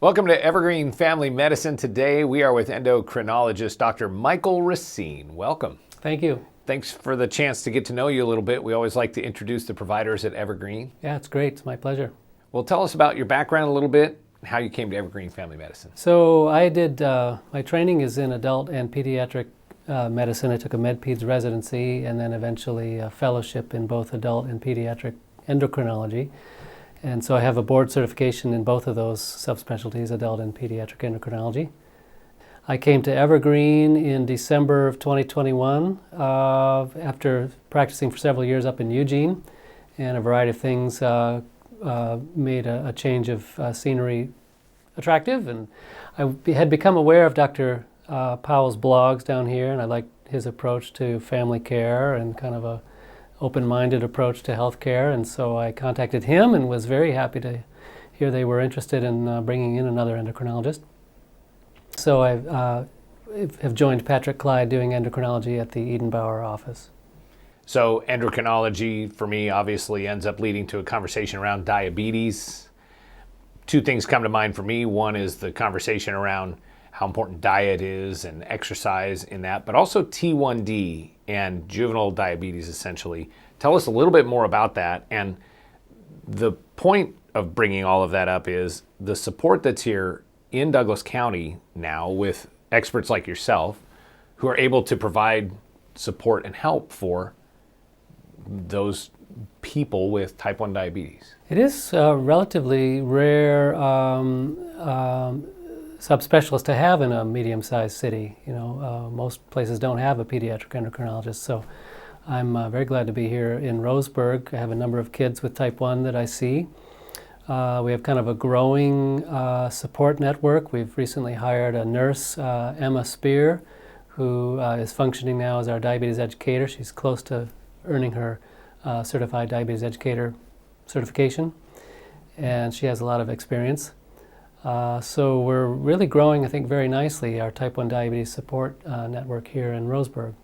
Welcome to Evergreen Family Medicine. Today we are with endocrinologist Dr. Michael Racine. Welcome. Thank you. Thanks for the chance to get to know you a little bit. We always like to introduce the providers at Evergreen. Yeah, it's great. It's my pleasure. Well, tell us about your background a little bit and how you came to Evergreen Family Medicine. So I did, my training is in adult and pediatric medicine. I took a MedPeds residency and then eventually a fellowship in both adult and pediatric endocrinology. And so I have a board certification in both of those subspecialties, adult and pediatric endocrinology. I came to Evergreen in December of 2021 after practicing for several years up in Eugene, and a variety of things made a change of scenery attractive. And I had become aware of Dr. Powell's blogs down here, and I liked his approach to family care and kind of a open-minded approach to healthcare, and so I contacted him and was very happy to hear they were interested in bringing in another endocrinologist. So I have joined Patrick Clyde doing endocrinology at the Edenbower office. So endocrinology for me obviously ends up leading to a conversation around diabetes. Two things come to mind for me. One is the conversation around how important diet is and exercise in that, but also T1D and juvenile diabetes essentially. Tell us a little bit more about that. And the point of bringing all of that up is the support that's here in Douglas County now with experts like yourself who are able to provide support and help for those people with type 1 diabetes. It is a relatively rare subspecialist to have in a medium-sized city. You know, most places don't have a pediatric endocrinologist, so I'm very glad to be here in Roseburg. I have a number of kids with type 1 that I see. We have kind of a growing support network. We've recently hired a nurse, Emma Spear, who is functioning now as our diabetes educator. She's close to earning her certified diabetes educator certification, and she has a lot of experience. So we're really growing, I think, very nicely, our type 1 diabetes support network here in Roseburg,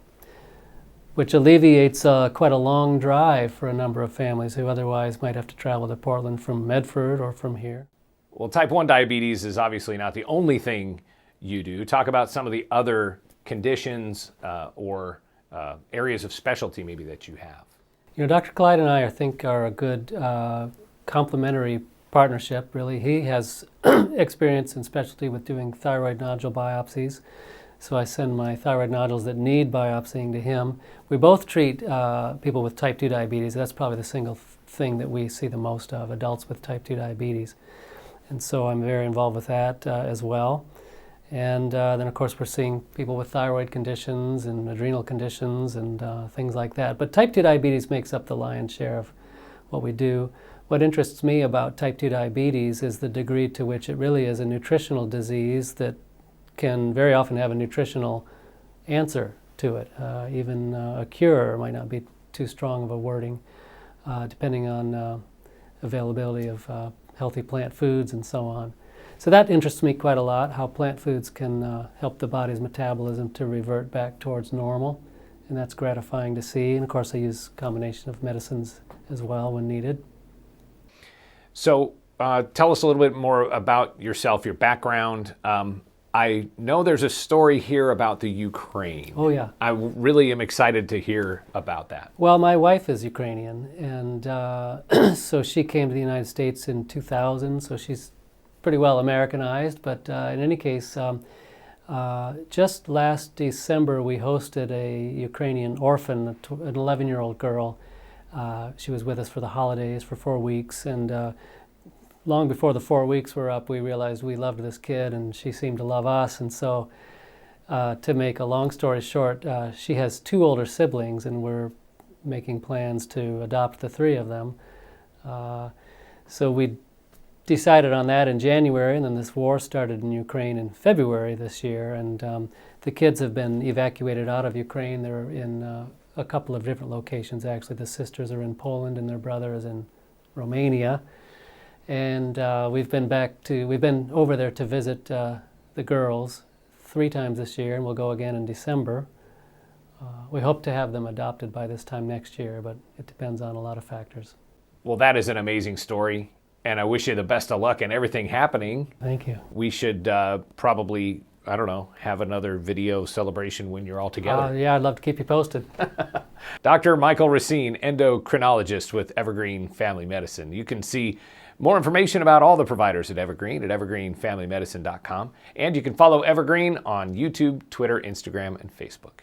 which alleviates quite a long drive for a number of families who otherwise might have to travel to Portland from Medford or from here. Well, type 1 diabetes is obviously not the only thing you do. Talk about some of the other conditions or areas of specialty maybe that you have. You know, Dr. Clyde and I think are a good complementary partnership, really. He has experience and specialty with doing thyroid nodule biopsies, so I send my thyroid nodules that need biopsying to him. We both treat people with type 2 diabetes. That's probably the single thing that we see the most of, adults with type 2 diabetes. And so I'm very involved with that as well. And then, of course, we're seeing people with thyroid conditions and adrenal conditions and things like that. But type 2 diabetes makes up the lion's share of what we do. What interests me about type 2 diabetes is the degree to which it really is a nutritional disease that can very often have a nutritional answer to it. Even a cure might not be too strong of a wording, depending on availability of healthy plant foods and so on. So that interests me quite a lot, how plant foods can help the body's metabolism to revert back towards normal, and that's gratifying to see. And of course I use a combination of medicines as well when needed. So tell us a little bit more about yourself, your background. I know there's a story here about the Ukraine. Oh, yeah. I really am excited to hear about that. Well, my wife is Ukrainian, and so she came to the United States in 2000, so she's pretty well Americanized. But in any case, just last December we hosted a Ukrainian orphan, an 11-year-old girl. She was with us for the holidays for 4 weeks, and long before the 4 weeks were up, we realized we loved this kid and she seemed to love us. And so to make a long story short, she has 2 older siblings, and we're making plans to adopt the 3 of them. So we decided on that in January, and then this war started in Ukraine in February this year, and the kids have been evacuated out of Ukraine. They're in a couple of different locations, actually. The sisters are in Poland and their brother is in Romania. And we've been over there to visit the girls 3 times this year, and we'll go again in December. We hope to have them adopted by this time next year, but it depends on a lot of factors. Well, that is an amazing story. And I wish you the best of luck and everything happening. Thank you. We should probably, I don't know, have another video celebration when you're all together. Yeah, I'd love to keep you posted. Dr. Michael Racine, endocrinologist with Evergreen Family Medicine. You can see more information about all the providers at Evergreen at evergreenfamilymedicine.com. And you can follow Evergreen on YouTube, Twitter, Instagram, and Facebook.